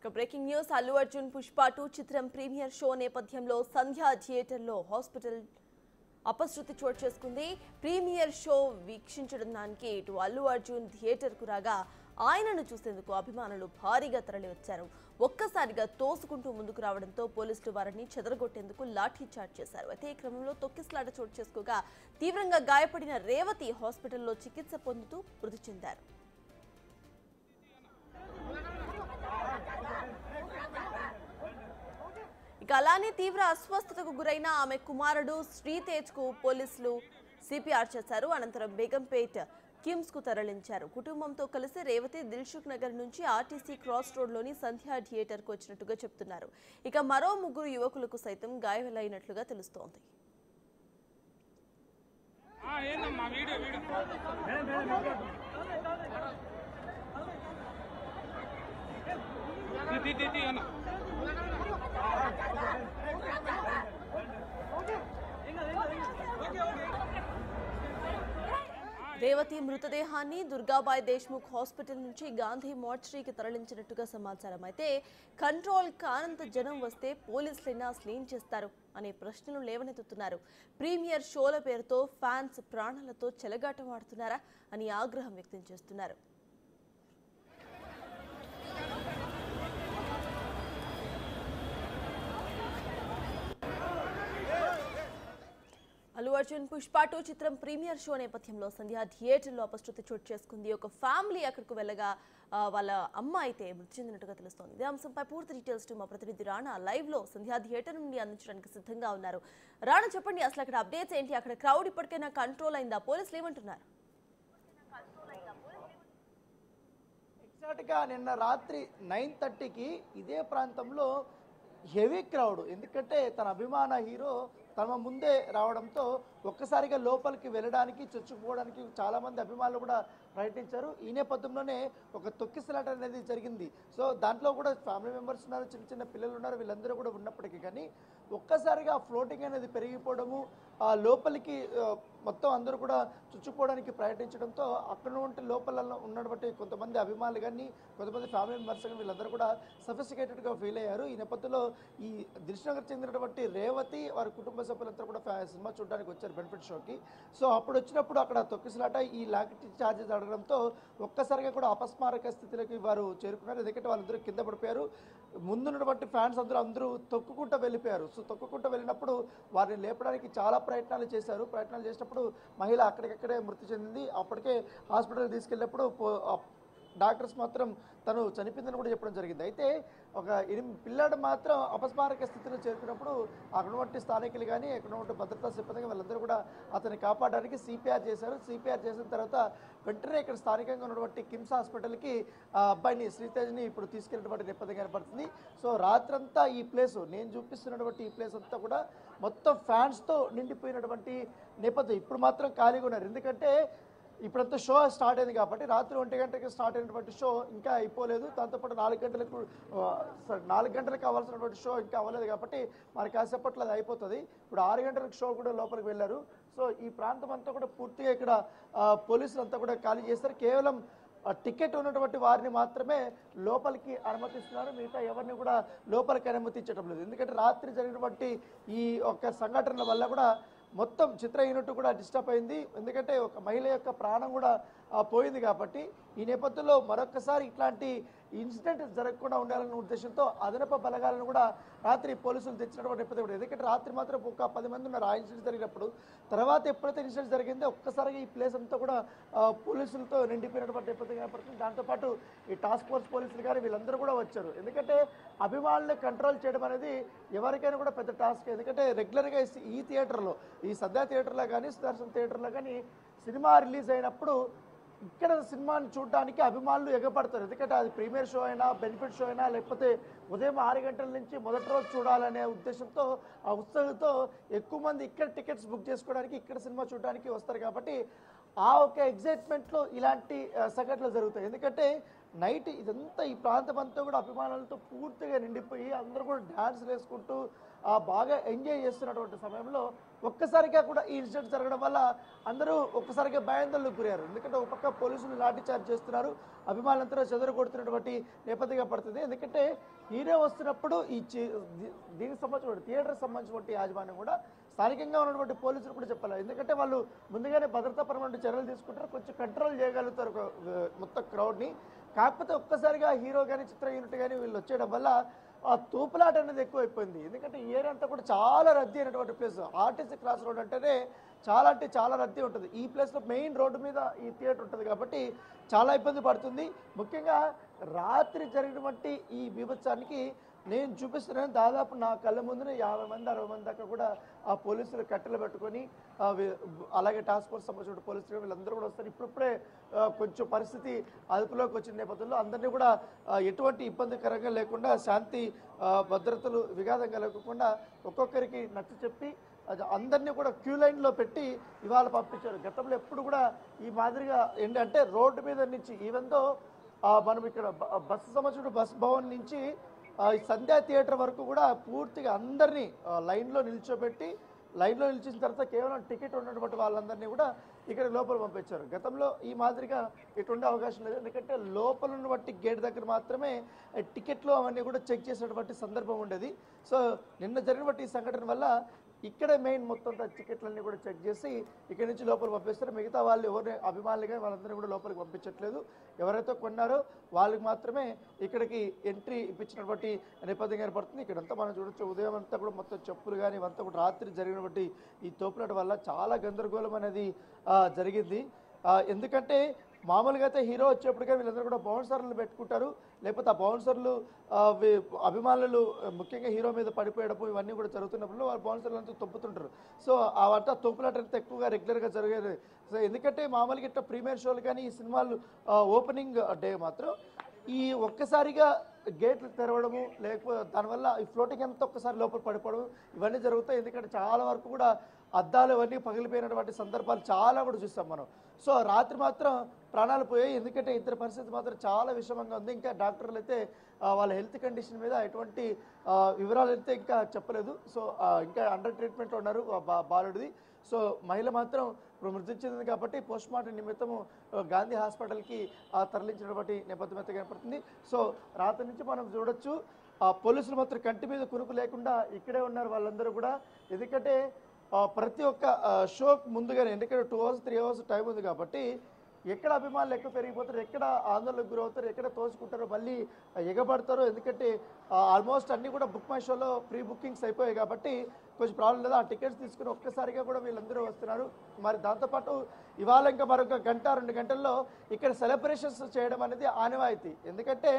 Breaking news Allu Arjun Pushpa 2 చిత్రం premiere show నేపథ్యంలో సంధ్య థియేటర్లో హాస్పిటల్ అపశృతి చోటు చేసుకుంది. ప్రీమియర్ షో వీక్షించడానికి ఇటు అల్లు అర్జున్ థియేటర్కు రాగా ఆయనను చూసేందుకు అభిమానులు భారీగా తరలివచ్చారు. ఒక్కసారిగా తోసుకుంటూ ముందుకు రావడంతో పోలీసులు వారిని చెదరగొట్టేందుకు లాఠీ చార్జ్ చేశారు. అయితే ఈ క్రమంలో తొక్కిసలాట చోటు చేసుకోగా తీవ్రంగా గాయపడిన రేవతి హాస్పిటల్లో చికిత్స పొందుతూ మృతి చెందారు. అలానే తీవ్ర అస్వస్థతకు గురైన ఆమె కుమారుడు శ్రీతేజ్ కు పోలీసులు సిపిఆర్ చేశారు. అనంతరం బేగంపేట్ కిమ్స్ కు తరలించారు. కుటుంబంతో కలిసి రేవతి దిల్సుఖ్ నగర్ నుంచి ఆర్టీసీ క్రాస్ రోడ్ లోని సంధ్యా థియేటర్ కు వచ్చినట్టుగా చెప్తున్నారు. ఇక మరో 3 యువకులకు సైతం గాయాలైనట్లుగా తెలుస్తోంది. రేవతి మృతదేహాన్ని దుర్గాబాయ్ దేశ్ముఖ్ హాస్పిటల్ నుంచి గాంధీ మార్చరీకి తరలించినట్టుగా సమాచారం. అయితే కంట్రోల్ కానంత జనం వస్తే పోలీసులైనా అసలేం చేస్తారు అనే ప్రశ్నలు లేవనెత్తుతున్నారు. ప్రీమియర్ షోల పేరుతో ఫ్యాన్స్ ప్రాణాలతో చెలగాటం ఆడుతున్నారా అని ఆగ్రహం వ్యక్తం చేస్తున్నారు. అల్లు అర్జున్ పుష్ప 2 చిత్రం ప్రీమియర్ షో నేపథ్యంలో సంధ్య థియేటర్లో అపశృతి చోటు చేసుకుంది. ఒక ఫ్యామిలీ అక్కడికి వెళ్ళగా వాళ్ళ అమ్మ అయితే మృతి చెందినట్టుగా తెలుస్తోంది. ఇదే అంశంపై పూర్తి డీటెయిల్స్ మా ప్రతినిధి రాణా లైవ్ లో సంధ్య థియేటర్ నుండి అందించడానికి సిద్ధంగా ఉన్నారు. రాణా, చెప్పండి, అసలు అక్కడ అప్డేట్స్ ఏంటి? అక్కడ క్రౌడ్ ఇప్పటికైనా కంట్రోల్ అయిందా? పోలీసులు ఏమంటున్నారు? ఎగ్జాక్ట్ గా నిన్న రాత్రి 9:30కి ఇదే ప్రాంతంలో హెవీ క్రౌడ్, ఎందుకంటే తన అభిమాన హీరో తమ ముందే రావడంతో ఒక్కసారిగా లోపలికి వెళ్ళడానికి చొచ్చుకుపోవడానికి చాలా మంది అభిమానులు కూడా ప్రయత్నించారు. ఈ నేపథ్యంలోనే ఒక తొక్కిసలాట అనేది జరిగింది. సో దాంట్లో కూడా ఫ్యామిలీ మెంబర్స్ ఉన్నారు, చిన్న చిన్న పిల్లలు ఉన్నారు, వీళ్ళందరూ కూడా ఉన్నప్పటికీ కానీ ఒక్కసారిగా ఫ్లోటింగ్ అనేది పెరిగిపోవడము, లోపలికి మొత్తం అందరూ కూడా చుచ్చుకోవడానికి ప్రయత్నించడంతో అక్కడ నుండి లోపల ఉన్నటువంటి కొంతమంది అభిమానులు కానీ కొంతమంది ఫ్యామిలీ మెంబర్స్ కానీ వీళ్ళందరూ కూడా సఫిస్టికేటెడ్గా ఫీల్ అయ్యారు. ఈ నేపథ్యంలో ఈ దిల్సుఖ్నగర్ చెందినటువంటి రేవతి వారి కుటుంబ సభ్యులంతా కూడా సినిమా చూడడానికి వచ్చారు బెనిఫిట్ షోకి. సో అప్పుడు వచ్చినప్పుడు అక్కడ తొక్కిసలాట, ఈ లాఠీ చార్జెస్ అడగడంతో ఒక్కసారిగా కూడా అపస్మారక స్థితిలోకి వారు చేరుకున్నారు. ఎందుకంటే వాళ్ళందరూ కింద పడిపోయారు. ముందున్నటువంటి ఫ్యాన్స్ అందరూ తొక్కుకుంటూ వెళ్ళిపోయారు. సో తొక్కుకుంటూ వెళ్ళినప్పుడు వారిని లేపడానికి చాలా ప్రయత్నాలు చేసినప్పుడు మహిళ అక్కడికక్కడే మృతి చెందింది. అప్పటికే హాస్పిటల్కి తీసుకెళ్ళినప్పుడు డాక్టర్స్ మాత్రం తను చనిపోయిందని కూడా చెప్పడం జరిగింది. అయితే ఒక పిల్లాడు మాత్రం అపస్మారక స్థితిలో చేరుకున్నప్పుడు అక్కడ ఉన్నటువంటి స్థానికులు కానీ అక్కడ ఉన్నటువంటి భద్రతా సిబ్బంది వాళ్ళందరూ కూడా అతన్ని కాపాడడానికి సిపిఆర్ చేశారు. సిపిఆర్ చేసిన తర్వాత వెంటనే ఇక్కడ స్థానికంగా ఉన్నటువంటి కిమ్స్ హాస్పిటల్కి అబ్బాయిని శ్రీతేజ్ని ఇప్పుడు తీసుకెళ్ళినటువంటి నేపథ్యం ఏర్పడుతుంది. సో రాత్రంతా ఈ ప్లేస్, నేను చూపిస్తున్నటువంటి ఈ ప్లేస్ అంతా కూడా మొత్తం ఫ్యాన్స్తో నిండిపోయినటువంటి నేపథ్యం. ఇప్పుడు మాత్రం ఖాళీగా ఉన్నారు, ఎందుకంటే ఇప్పుడంతా షో స్టార్ట్ అయింది కాబట్టి. రాత్రి 1 గంటకి స్టార్ట్ అయినటువంటి షో ఇంకా అయిపోలేదు. దాంతోపాటు 4 గంటలకు కావాల్సినటువంటి షో ఇంకా అవ్వలేదు కాబట్టి మరి కాసేపట్లో అది అయిపోతుంది. ఇప్పుడు 6 గంటలకు షో కూడా లోపలికి వెళ్ళారు. సో ఈ ప్రాంతం అంతా కూడా పూర్తిగా ఇక్కడ పోలీసులు అంతా కూడా ఖాళీ చేస్తారు. కేవలం టికెట్ ఉన్నటువంటి వారిని మాత్రమే లోపలికి అనుమతిస్తున్నారు. మిగతా ఎవరిని కూడా లోపలికి అనుమతించడం లేదు. ఎందుకంటే రాత్రి జరిగినటువంటి ఈ ఒక్క సంఘటనల వల్ల కూడా మొత్తం చిత్ర యూనిట్ కూడా డిస్టర్బ్ అయింది. ఎందుకంటే ఒక మహిళ యొక్క ప్రాణం కూడా పోయింది కాబట్టి ఈ నేపథ్యంలో మరొకసారి ఇట్లాంటి ఇన్సిడెంట్ జరగకుండా ఉండాలనే ఉద్దేశంతో అదనపు బలగాలను కూడా రాత్రి పోలీసులు తెచ్చినటువంటి నేపథ్యం కూడా. ఎందుకంటే రాత్రి మాత్రం ఒక 10 మంది ఉన్నారు ఆ ఇన్సిడెంట్ జరిగినప్పుడు. తర్వాత ఎప్పుడైతే ఇన్సిడెంట్ జరిగిందో ఒక్కసారిగా ఈ ప్లేస్ అంతా కూడా పోలీసులతో నిండిపోయినటువంటి నేపథ్యం ఏర్పడుతుంది. దాంతోపాటు ఈ టాస్క్ ఫోర్స్ పోలీసులు కానీ వీళ్ళందరూ కూడా వచ్చారు. ఎందుకంటే అభిమానులను కంట్రోల్ చేయడం అనేది ఎవరికైనా కూడా పెద్ద టాస్క్. ఎందుకంటే రెగ్యులర్గా ఈ థియేటర్లో, ఈ సద్దా థియేటర్లో కానీ సుదర్శన్ థియేటర్లో కానీ సినిమా రిలీజ్ అయినప్పుడు ఇక్కడ సినిమాని చూడడానికి అభిమానులు ఎగపడతారు. ఎందుకంటే అది ప్రీమియర్ షో అయినా బెనిఫిట్ షో అయినా లేకపోతే ఉదయం 6 గంటల నుంచి మొదటి రోజు చూడాలనే ఉద్దేశంతో ఆ ఉత్సాహంతో ఎక్కువ మంది ఇక్కడ టికెట్స్ బుక్ చేసుకోవడానికి ఇక్కడ సినిమా చూడడానికి వస్తారు. కాబట్టి ఆ ఒక ఎగ్జైట్మెంట్లో ఇలాంటి సంఘటనలు జరుగుతాయి. ఎందుకంటే నైట్ ఇదంతా ఈ ప్రాంతం అంతా కూడా అభిమానులతో పూర్తిగా నిండిపోయి అందరూ కూడా డ్యాన్స్లు వేసుకుంటూ బాగా ఎంజాయ్ చేస్తున్నటువంటి సమయంలో ఒక్కసారిగా కూడా ఈ ఇన్సిడెంట్ జరగడం వల్ల అందరూ ఒక్కసారిగా భయాందోళనకు గురయ్యారు. ఎందుకంటే ఒక పక్క పోలీసులు లాఠీ చార్జ్ చేస్తున్నారు, అభిమానులంతా చెదరు కొడుతున్నటువంటి నేపథ్యంగా పడుతుంది. ఎందుకంటే హీరో వస్తున్నప్పుడు దీనికి సంబంధించిన థియేటర్కి సంబంధించినటువంటి యాజమాన్యం కూడా స్థానికంగా ఉన్నటువంటి పోలీసులు కూడా చెప్పాలి. ఎందుకంటే వాళ్ళు ముందుగానే భద్రతాపరమైన చర్యలు తీసుకుంటారు, కొంచెం కంట్రోల్ చేయగలుగుతారు మొత్తం క్రౌడ్ని. కాకపోతే ఒక్కసారిగా హీరో కానీ చిత్ర యూనిట్ కానీ వీళ్ళు వచ్చేయడం వల్ల ఆ తూపులాట అనేది ఎక్కువైపోయింది. ఎందుకంటే ఈ ఏరియా అంతా కూడా చాలా రద్దీ అయినటువంటి ప్లేస్. ఆర్టీసీ క్రాస్ రోడ్ అంటేనే అంటే చాలా రద్దీ ఉంటుంది. ఈ ప్లేస్లో మెయిన్ రోడ్డు మీద ఈ థియేటర్ ఉంటుంది కాబట్టి చాలా ఇబ్బంది పడుతుంది. ముఖ్యంగా రాత్రి జరిగినటువంటి ఈ బీభత్సానికి నేను చూపిస్తున్నాను, దాదాపు నా కళ్ళ ముందునే 50 మంది 60 మంది దాకా కూడా ఆ పోలీసులు కట్టెలు పెట్టుకొని అలాగే టాస్క్ ఫోర్స్ సంబంధించిన పోలీసులు వీళ్ళందరూ కూడా వస్తారు. ఇప్పుడే కొంచెం పరిస్థితి అదుపులోకి వచ్చిన నేపథ్యంలో అందరినీ కూడా ఎటువంటి ఇబ్బందికరంగా లేకుండా శాంతి భద్రతలు విఘాతం కలగకుండా ఒక్కొక్కరికి నచ్చ చెప్పి అందరినీ కూడా క్యూ లైన్లో పెట్టి ఇవాళ పంపించారు. గతంలో ఎప్పుడు కూడా ఈ మాదిరిగా ఏంటంటే రోడ్డు మీద నుంచి ఈవెందో మనం ఇక్కడ బస్సు సంబంధించిన బస్ భవన్ నుంచి ఈ సంధ్యా థియేటర్ వరకు కూడా పూర్తిగా అందరినీ లైన్లో నిల్చిన తర్వాత కేవలం టికెట్ ఉన్నటువంటి వాళ్ళందరినీ కూడా ఇక్కడ లోపల పంపించారు. గతంలో ఈ మాదిరిగా ఇటుండే అవకాశం లేదు. ఎందుకంటే లోపల ఉన్నటువంటి గేట్ దగ్గర మాత్రమే టికెట్లు అవన్నీ కూడా చెక్ చేసేటువంటి సందర్భం ఉండేది. సో నిన్న జరిగినటువంటి ఈ సంఘటన వల్ల ఇక్కడ మెయిన్ మొత్తం టికెట్లన్నీ కూడా చెక్ చేసి ఇక్కడి నుంచి లోపలికి పంపిస్తారు. మిగతా వాళ్ళు ఎవరిని అభిమానులుగా వాళ్ళందరినీ కూడా లోపలికి పంపించట్లేదు. ఎవరైతే కొన్నారో వాళ్ళకి మాత్రమే ఇక్కడికి ఎంట్రీ ఇప్పించినటువంటి నేపథ్యం ఏర్పడుతుంది. ఇక్కడంతా మనం చూడొచ్చు, ఉదయం అంతా కూడా మొత్తం చెప్పులు కానీ ఇవంతా కూడా రాత్రి జరిగినటువంటి ఈ తోపులాట వల్ల చాలా గందరగోళం అనేది జరిగింది. ఎందుకంటే మామూలుగా అయితే హీరో వచ్చేప్పటికే వీళ్ళందరూ కూడా బౌన్సర్లు పెట్టుకుంటారు, లేకపోతే ఆ బౌన్సర్లు అభిమానులు ముఖ్యంగా హీరో మీద పడిపోయడం ఇవన్నీ కూడా జరుగుతున్నప్పుడు వాళ్ళు బౌన్సర్లు అంతా తొప్పుతుంటారు. సో ఆ వంట తొప్పులాట అంతా ఎక్కువగా రెగ్యులర్గా జరిగేది. సో ఎందుకంటే మామూలుగా ఇట్లా ప్రీమియర్ షోలు కానీ ఈ సినిమాలు ఓపెనింగ్ డే మాత్రం ఈ ఒక్కసారిగా గేట్లు తెరవడము, లేకపోతే దానివల్ల ఈ ఫ్లోటింగ్ అంతా ఒక్కసారి లోపల పడిపోవడం ఇవన్నీ జరుగుతాయి. ఎందుకంటే చాలా వరకు కూడా అద్దాలు అవన్నీ పగిలిపోయినటువంటి సందర్భాలు చాలా కూడా చూస్తాం మనం. సో రాత్రి మాత్రం ప్రాణాలు పోయాయి. ఎందుకంటే ఇద్దరి పరిస్థితి మాత్రం చాలా విషమంగా ఉంది. ఇంకా డాక్టర్లు అయితే వాళ్ళ హెల్త్ కండిషన్ మీద ఎటువంటి వివరాలు అయితే ఇంకా చెప్పలేదు. సో ఇంకా అండర్ ట్రీట్మెంట్లో ఉన్నారు బాలుడిది. సో మహిళ మాత్రం ఇప్పుడు మృతి చెందింది కాబట్టి పోస్ట్ మార్టం నిమిత్తము గాంధీ హాస్పిటల్కి తరలించినటువంటి నేపథ్యం అయితే కనపడుతుంది. సో రాత్రి నుంచి మనం చూడొచ్చు పోలీసులు మాత్రం కంటి మీద కునుకు లేకుండా ఇక్కడే ఉన్నారు వాళ్ళందరూ కూడా. ఎందుకంటే ప్రతి ఒక్క షోకి ముందుగానే, ఎందుకంటే 2 hours 3 hours టైం ఉంది కాబట్టి ఎక్కడ అభిమానులు ఎక్కువ పెరిగిపోతారు, ఎక్కడ ఆందోళనకు గురవుతారు, ఎక్కడ తోచుకుంటారో మళ్ళీ ఎగబడతారో. ఎందుకంటే ఆల్మోస్ట్ అన్నీ కూడా బుక్ మై షోలో ప్రీ బుకింగ్స్ అయిపోయాయి కాబట్టి కొంచెం ప్రాబ్లం లేదు. ఆ టికెట్స్ తీసుకుని ఒక్కసారిగా కూడా వీళ్ళందరూ వస్తున్నారు. మరి దాంతోపాటు ఇవాళ ఇంకా మరొక 1-2 గంటల్లో ఇక్కడ సెలబ్రేషన్స్ చేయడం అనేది ఆనవాయితీ. ఎందుకంటే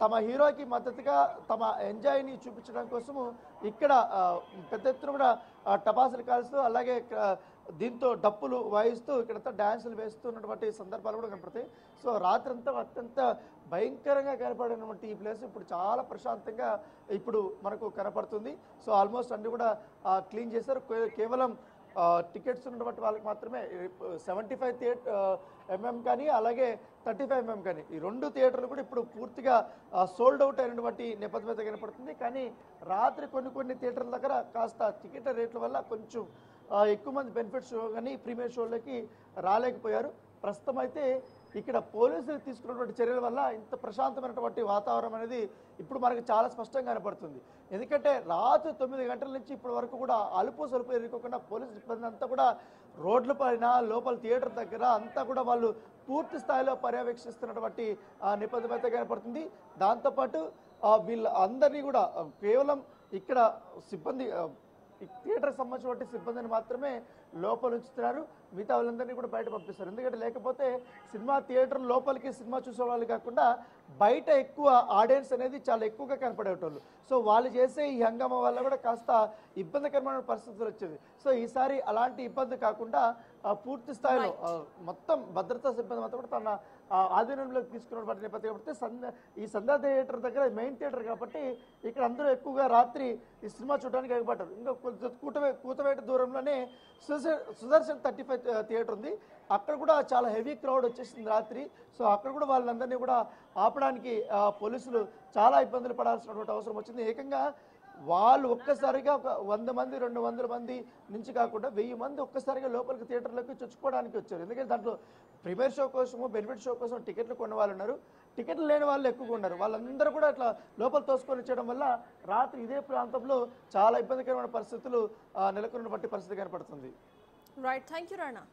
తమ హీరోకి మద్దతుగా తమ ఎంజాయ్ని చూపించడం కోసము ఇక్కడ పెద్ద ఎత్తున కూడా టపాసులు కాల్స్తూ అలాగే దీంతో డప్పులు వాయిస్తూ ఇక్కడంతా డ్యాన్సులు వేస్తున్నటువంటి సందర్భాలు కూడా కనపడతాయి. సో రాత్రంతా అత్యంత భయంకరంగా కనపడినటువంటి ఈ ప్లేస్ ఇప్పుడు చాలా ప్రశాంతంగా ఇప్పుడు మనకు కనపడుతుంది. సో ఆల్మోస్ట్ అన్ని కూడా క్లీన్ చేశారు. కేవలం టికెట్స్ ఉన్నటువంటి వాళ్ళకి మాత్రమే 75 mm కానీ అలాగే 35 mm కానీ ఈ 2 థియేటర్లు కూడా ఇప్పుడు పూర్తిగా సోల్డ్ అవుట్ అయినటువంటి నేపథ్యం అయితే కనపడుతుంది. కానీ రాత్రి కొన్ని థియేటర్ల దగ్గర కాస్త టికెట్ రేట్ల వల్ల కొంచెం ఎక్కువ మంది బెనిఫిట్ షో కానీ ప్రీమియర్ షోలకి రాలేకపోయారు. ప్రస్తుతం అయితే ఇక్కడ పోలీసులు తీసుకున్నటువంటి చర్యల వల్ల ఇంత ప్రశాంతమైనటువంటి వాతావరణం అనేది ఇప్పుడు మనకు చాలా స్పష్టంగా కనపడుతుంది. ఎందుకంటే రాత్రి 9 గంటల నుంచి ఇప్పటి వరకు కూడా అలుపు సలుపు ఎదుర్కోకుండా పోలీసు సిబ్బంది అంతా కూడా రోడ్ల పైన లోపల థియేటర్ దగ్గర అంతా కూడా వాళ్ళు పూర్తి స్థాయిలో పర్యవేక్షిస్తున్నటువంటి నేపథ్యం అయితే కనపడుతుంది. దాంతోపాటు వీళ్ళ అందరినీ కూడా కేవలం ఇక్కడ సిబ్బంది థియేటర్కి సంబంధించిన సిబ్బందిని మాత్రమే లోపల ఉంచుతున్నారు. మిగతా వాళ్ళందరినీ కూడా బయట పంపిస్తారు. ఎందుకంటే లేకపోతే సినిమా థియేటర్ లోపలికి సినిమా చూసే వాళ్ళు కాకుండా బయట ఎక్కువ ఆడియన్స్ అనేది చాలా ఎక్కువగా కనపడేటోళ్ళు. సో వాళ్ళు చేసే ఈ హంగామా వల్ల కూడా కాస్త ఇబ్బందికరమైన పరిస్థితులు వచ్చేది. సో ఈసారి అలాంటి ఇబ్బంది కాకుండా పూర్తి స్థాయిలో మొత్తం భద్రతా సిబ్బంది మొత్తం కూడా తన ఆధీనంలోకి తీసుకున్నటువంటి నేపథ్యం కాబట్టి ఈ సంధ్యా థియేటర్ దగ్గర మెయిన్ థియేటర్ కాబట్టి ఇక్కడ అందరూ ఎక్కువగా రాత్రి ఈ సినిమా చూడడానికి ఎగబడ్డారు. ఇంకా కూతవేట దూరంలోనే సుదర్శన్ 35 థియేటర్ ఉంది, అక్కడ కూడా చాలా హెవీ క్రౌడ్ వచ్చేసింది రాత్రి. సో అక్కడ కూడా వాళ్ళందరినీ కూడా ఆపడానికి పోలీసులు చాలా ఇబ్బందులు పడాల్సినటువంటి అవసరం వచ్చింది. ఏకంగా వాళ్ళు ఒక్కసారిగా ఒక 100 మంది 200 మంది నుంచి కాకుండా 1000 మంది ఒక్కసారిగా లోపలికి థియేటర్లోకి చొచ్చుకోవడానికి వచ్చారు. ఎందుకంటే దాంట్లో ప్రీమియర్ షో కోసము బెనిఫిట్ షో కోసం టికెట్లు కొన్న వాళ్ళు ఉన్నారు, టికెట్లు లేని వాళ్ళు ఎక్కువగా ఉన్నారు. వాళ్ళందరూ కూడా అట్లా లోపల తోసుకొని వచ్చేయడం వల్ల రాత్రి ఇదే ప్రాంతంలో చాలా ఇబ్బందికరమైన పరిస్థితులు నెలకొన్నటువంటి పరిస్థితి కనపడుతుంది. Right, thank you Rana.